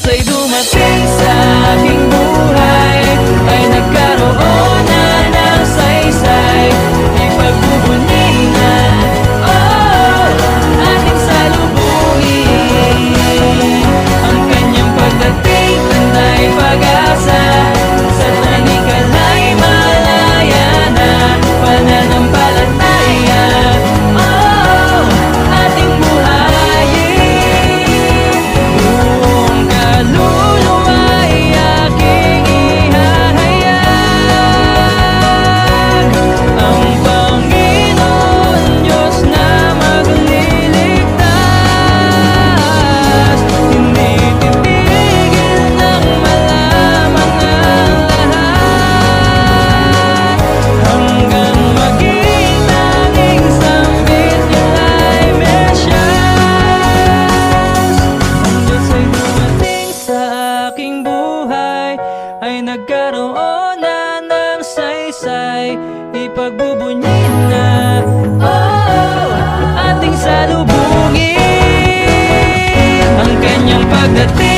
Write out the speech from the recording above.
Diyos ay dumating sa aking buhay, ay nagkaroon na ng saysay, ipagbubunyi na, oh, ating salubungin. Ang kanyang pagdating, tanay pag-asa, sa tanikala'y malaya na, pananampalataya, oh, ating buhayin. Buong kaluluwa ay aking ihahayag, ang Panginoon Diyos na magliligtas. Hindi titigil nang malaman ang lahat, hanggang maging tanging sambit yun ay Mesyas. Ang Diyos ay dumating sa aking buhay, ay nagkaroon na ng saysay, ipagbubunyi na, oh, ating salubungin. Ang kanyang pagdating